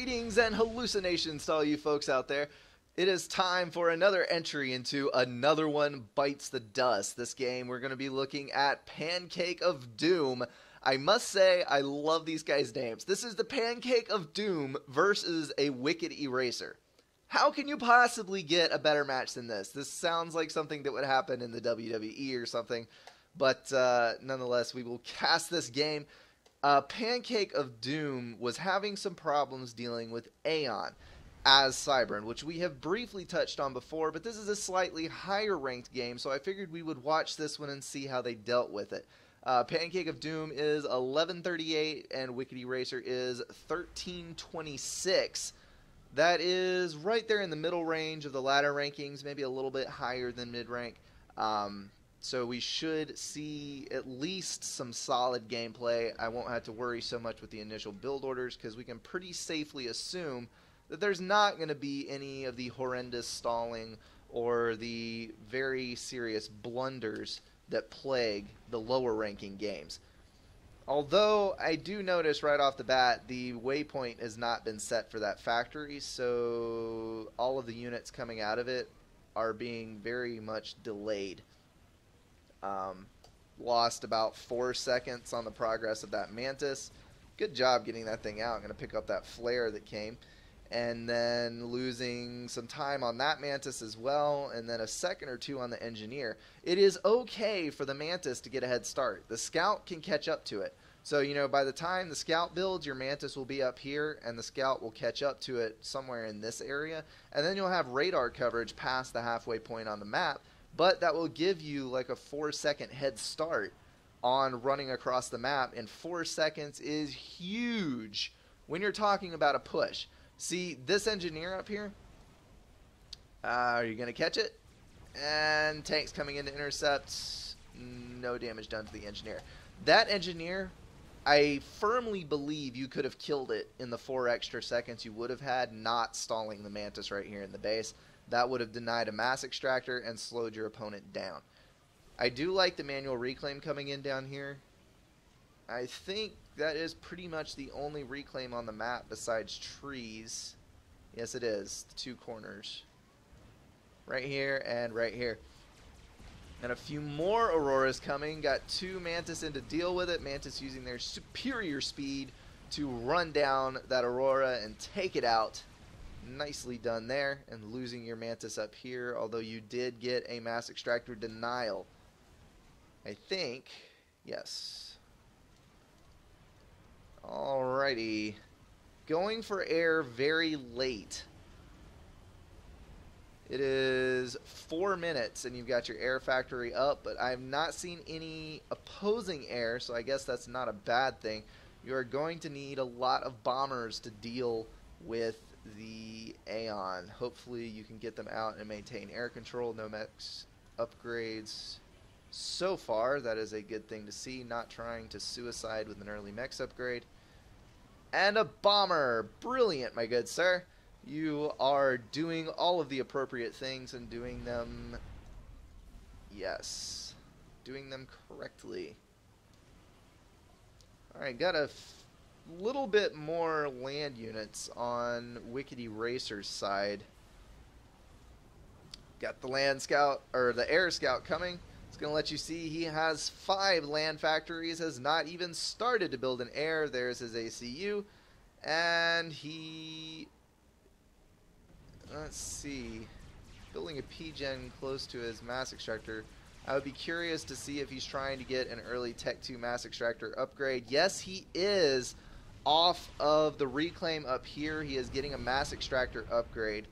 Greetings and hallucinations to all you folks out there. It is time for another entry into Another One Bites the Dust. This game, we're going to be looking at Pancake of Doom. I must say, I love these guys' names. This is the Pancake of Doom versus a Wicked Eraser. How can you possibly get a better match than this? This sounds like something that would happen in the WWE or something. But nonetheless, we will cast this game. Pancake of Doom was having some problems dealing with Aeon as Cybern, which we have briefly touched on before, but this is a slightly higher ranked game, so I figured we would watch this one and see how they dealt with it. Pancake of Doom is 1138 and Wicked Eraser is 1326. That is right there in the middle range of the ladder rankings, maybe a little bit higher than mid-rank. So we should see at least some solid gameplay. I won't have to worry so much with the initial build orders because we can pretty safely assume that there's not going to be any of the horrendous stalling or the very serious blunders that plague the lower ranking games. Although I do notice right off the bat the waypoint has not been set for that factory, so all of the units coming out of it are being very much delayed. Lost about 4 seconds on the progress of that Mantis. Good job getting that thing out. I'm going to pick up that flare that came. And then losing some time on that Mantis as well, and then a second or two on the Engineer. It is okay for the Mantis to get a head start. The Scout can catch up to it. So, you know, by the time the Scout builds, your Mantis will be up here, and the Scout will catch up to it somewhere in this area. And then you'll have radar coverage past the halfway point on the map. But that will give you like a 4-second head start on running across the map, and 4 seconds is huge when you're talking about a push. See, this Engineer up here, are you going to catch it? And tanks coming in to intercept, no damage done to the Engineer. That Engineer, I firmly believe you could have killed it in the 4 extra seconds you would have had not stalling the Mantis right here in the base. That would have denied a mass extractor and slowed your opponent down. I do like the manual reclaim coming in down here. I think that is pretty much the only reclaim on the map besides trees. Yes, it is. The 2 corners. Right here and right here. And a few more Auroras coming. Got 2 Mantis in to deal with it. Mantis using their superior speed to run down that Aurora and take it out. Nicely done there, and losing your Mantis up here, although you did get a mass extractor denial. I think, yes. Alrighty. Going for air very late. It is 4 minutes, and you've got your air factory up, but I've not seen any opposing air, so I guess that's not a bad thing. You are going to need a lot of bombers to deal with the Aeon. Hopefully you can get them out and maintain air control. No mechs upgrades so far. That is a good thing to see. Not trying to suicide with an early mechs upgrade. And a bomber. Brilliant, my good sir. You are doing all of the appropriate things and doing them, yes, doing them correctly. Alright, got a little bit more land units on Wicked Eraser's side. Got the land scout, or the air scout coming. It's going to let you see he has 5 land factories, has not even started to build an air. There's his ACU, and he, let's see, building a P-Gen close to his mass extractor. I would be curious to see if he's trying to get an early Tech 2 mass extractor upgrade. Yes, he is. Off of the reclaim up here, he is getting a mass extractor upgrade.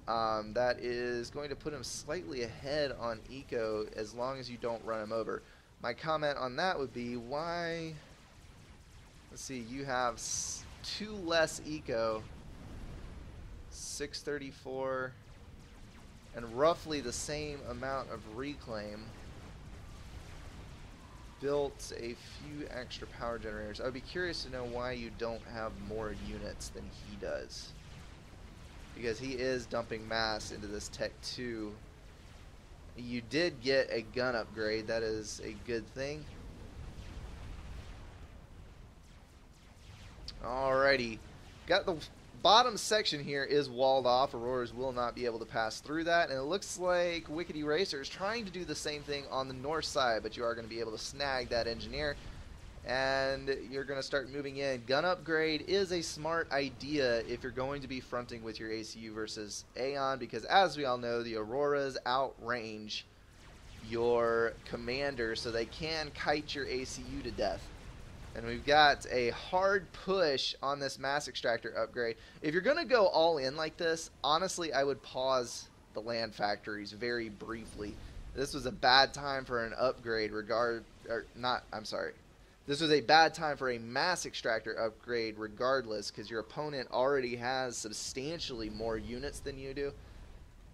That is going to put him slightly ahead on eco as long as you don't run him over. My comment on that would be, why, let's see, you have 2 less eco, 634, and roughly the same amount of reclaim. Built a few extra power generators. I would be curious to know why you don't have more units than he does. Because he is dumping mass into this Tech 2. You did get a gun upgrade. That is a good thing. Alrighty. Got the bottom section here is walled off. Auroras will not be able to pass through that, and it looks like Wickedy Racer is trying to do the same thing on the north side, but you are going to be able to snag that engineer, and you're going to start moving in. Gun upgrade is a smart idea if you're going to be fronting with your ACU versus Aeon, because as we all know, the Auroras outrange your commander, so they can kite your ACU to death. And we've got a hard push on this mass extractor upgrade. If you're going to go all in like this, honestly, I would pause the land factories very briefly. This was a bad time for an upgrade This was a bad time for a mass extractor upgrade regardless, because your opponent already has substantially more units than you do.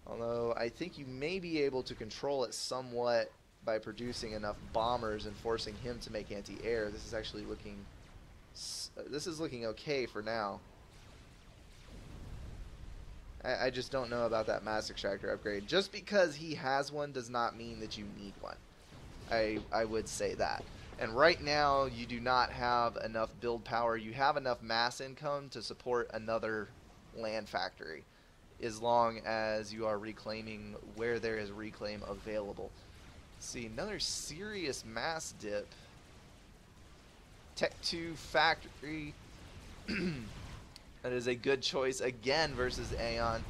Although I think you may be able to control it somewhat by producing enough bombers and forcing him to make anti-air. This is looking okay for now. I just don't know about that mass extractor upgrade. Just because he has one does not mean that you need one. I would say that. And right now you do not have enough build power. You have enough mass income to support another land factory, as long as you are reclaiming where there is reclaim available. Let's see, another serious mass dip. Tech 2 factory. That is a good choice again versus Aeon.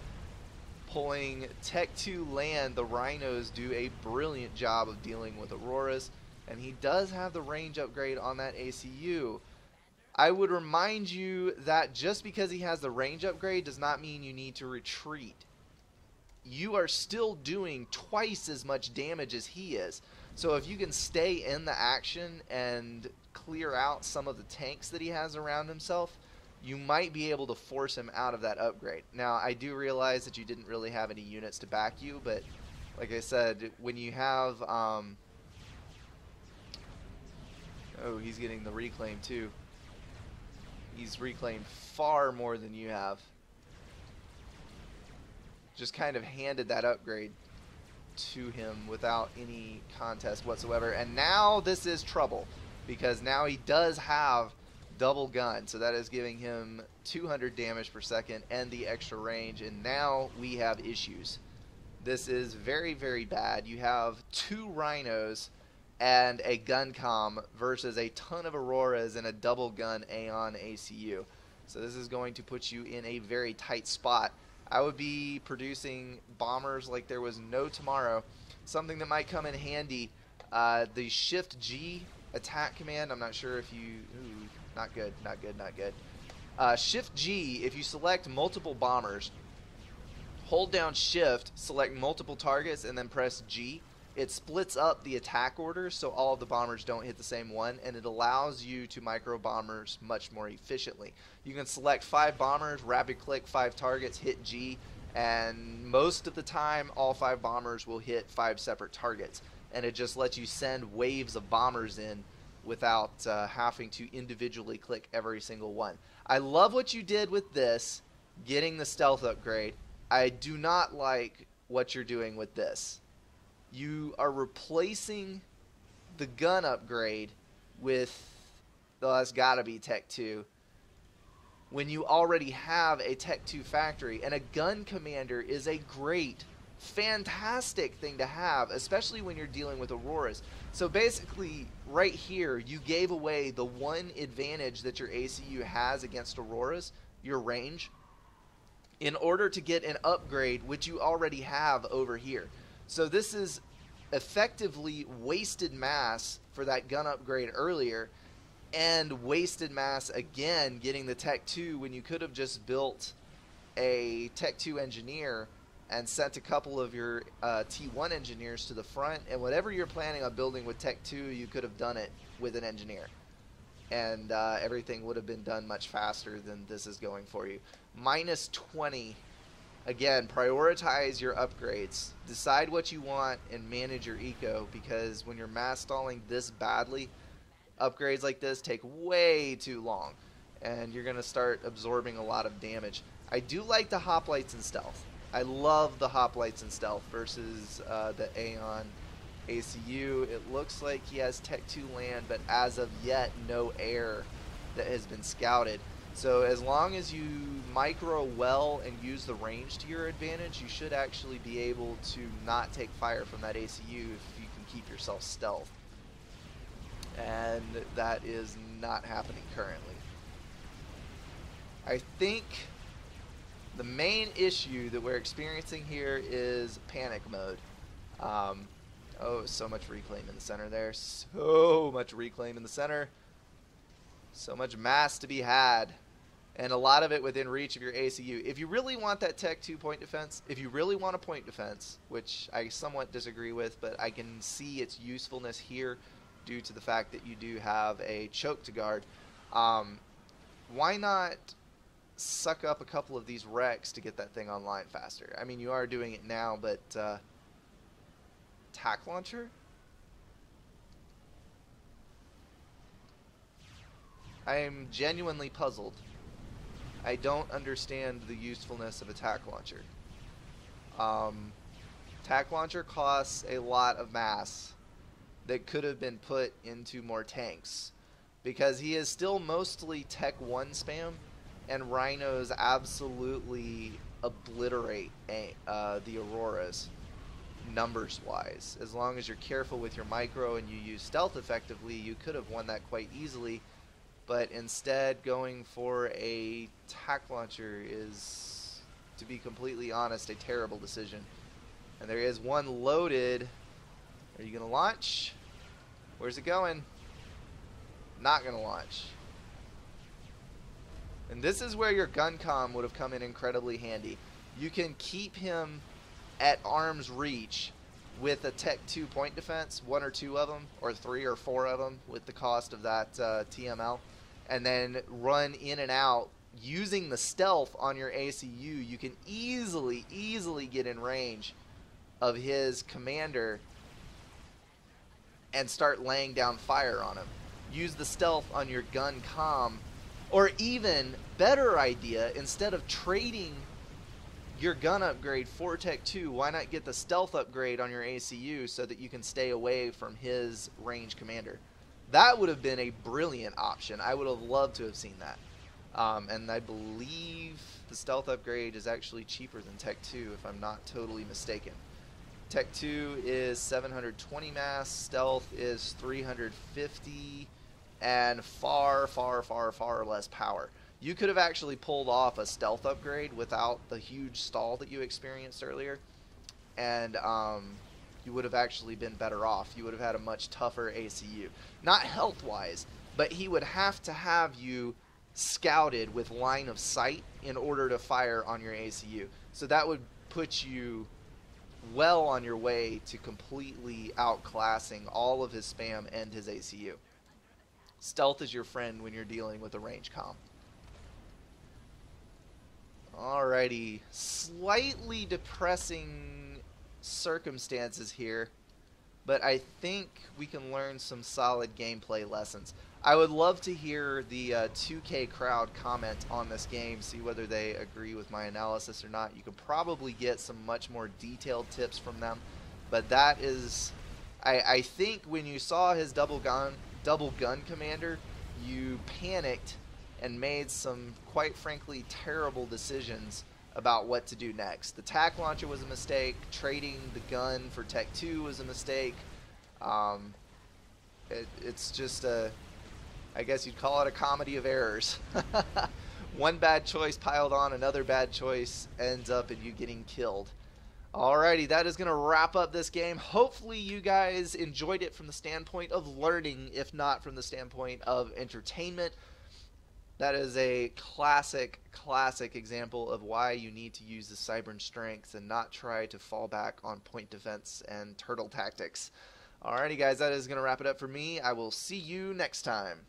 Pulling Tech 2 land, the Rhinos do a brilliant job of dealing with Auroras, and he does have the range upgrade on that ACU. I would remind you that just because he has the range upgrade does not mean you need to retreat. You are still doing twice as much damage as he is. So if you can stay in the action and clear out some of the tanks that he has around himself, you might be able to force him out of that upgrade. Now, I do realize that you didn't really have any units to back you, but like I said, when you have... oh, he's getting the reclaim too. He's reclaimed far more than you have. Just kind of handed that upgrade to him without any contest whatsoever. And now this is trouble, because now he does have double gun, so that is giving him 200 damage per second and the extra range, and now we have issues. This is very, very bad. You have 2 Rhinos and a gun comm versus a ton of Auroras and a double gun Aeon ACU. So this is going to put you in a very tight spot. I would be producing bombers like there was no tomorrow. Something that might come in handy, the Shift G attack command. I'm not sure if you... Ooh, not good, not good, not good. Shift G, if you select multiple bombers, hold down Shift, select multiple targets, and then press G. It splits up the attack order so all of the bombers don't hit the same one, and it allows you to micro bombers much more efficiently. You can select 5 bombers, rapid click 5 targets, hit G, and most of the time all 5 bombers will hit 5 separate targets, and it just lets you send waves of bombers in without having to individually click every single one. I love what you did with this, getting the stealth upgrade. I do not like what you're doing with this. You are replacing the gun upgrade with, well, that's gotta be Tech 2, when you already have a Tech 2 factory. And a gun commander is a great, fantastic thing to have, especially when you're dealing with Auroras. So basically, right here, you gave away the one advantage that your ACU has against Auroras, your range, in order to get an upgrade, which you already have over here. So this is effectively wasted mass for that gun upgrade earlier, and wasted mass again getting the Tech 2 when you could have just built a Tech 2 engineer and sent a couple of your T1 engineers to the front, and whatever you're planning on building with Tech 2, you could have done it with an engineer. And everything would have been done much faster than this is going for you. Minus 20. Again, prioritize your upgrades. Decide what you want and manage your eco, because when you're mass stalling this badly, upgrades like this take way too long, and you're going to start absorbing a lot of damage. I do like the hoplites and stealth. I love the hoplites and stealth versus the Aeon ACU. It looks like he has Tech 2 land, but as of yet, no air that has been scouted. So as long as you micro well and use the range to your advantage, you should actually be able to not take fire from that ACU if you can keep yourself stealth. And that is not happening currently. I think the main issue that we're experiencing here is panic mode. Oh, so much reclaim in the center there. So much reclaim in the center. So much mass to be had. And a lot of it within reach of your ACU. If you really want that Tech 2 point defense, if you really want a point defense, which I somewhat disagree with, but I can see its usefulness here due to the fact that you do have a choke to guard, why not suck up a couple of these wrecks to get that thing online faster? I mean, you are doing it now, but tack launcher? I am genuinely puzzled. I don't understand the usefulness of a tack launcher. Tack launcher costs a lot of mass that could have been put into more tanks, because he is still mostly Tech 1 spam, and Rhinos absolutely obliterate the Auroras numbers-wise. As long as you're careful with your micro and you use stealth effectively, you could have won that quite easily. But instead, going for a tack launcher is, to be completely honest, a terrible decision. And there is one loaded. Are you going to launch? Where's it going? Not going to launch. And this is where your gun comm would have come in incredibly handy. You can keep him at arm's reach with a Tech 2 point defense, 1 or 2 of them, or 3 or 4 of them with the cost of that TML. And then run in and out using the stealth on your ACU. You can easily get in range of his commander and start laying down fire on him. Use the stealth on your gun comm, or even better idea, instead of trading your gun upgrade for Tech 2, why not get the stealth upgrade on your ACU so that you can stay away from his range commander? That would have been a brilliant option. I would have loved to have seen that. And I believe the stealth upgrade is actually cheaper than Tech 2, if I'm not totally mistaken. Tech 2 is 720 mass, stealth is 350, and far less power. You could have actually pulled off a stealth upgrade without the huge stall that you experienced earlier, and you would have actually been better off. You would have had a much tougher ACU. Not health-wise, but he would have to have you scouted with line of sight in order to fire on your ACU. So that would put you well on your way to completely outclassing all of his spam and his ACU. Stealth is your friend when you're dealing with a range comm. Alrighty, slightly depressing circumstances here, but I think we can learn some solid gameplay lessons. I would love to hear the 2K crowd comment on this game, see whether they agree with my analysis or not. You could probably get some much more detailed tips from them, but that is, I think when you saw his double gun commander, you panicked and made some, quite frankly, terrible decisions about what to do next. The tack launcher was a mistake. Trading the gun for Tech 2 was a mistake. It's just a, I guess you'd call it a comedy of errors. One bad choice piled on another bad choice ends up in you getting killed. Alrighty, that is going to wrap up this game. Hopefully you guys enjoyed it from the standpoint of learning, if not from the standpoint of entertainment. That is a classic example of why you need to use the Cybern strength and not try to fall back on point defense and turtle tactics. Alrighty guys, that is going to wrap it up for me. I will see you next time.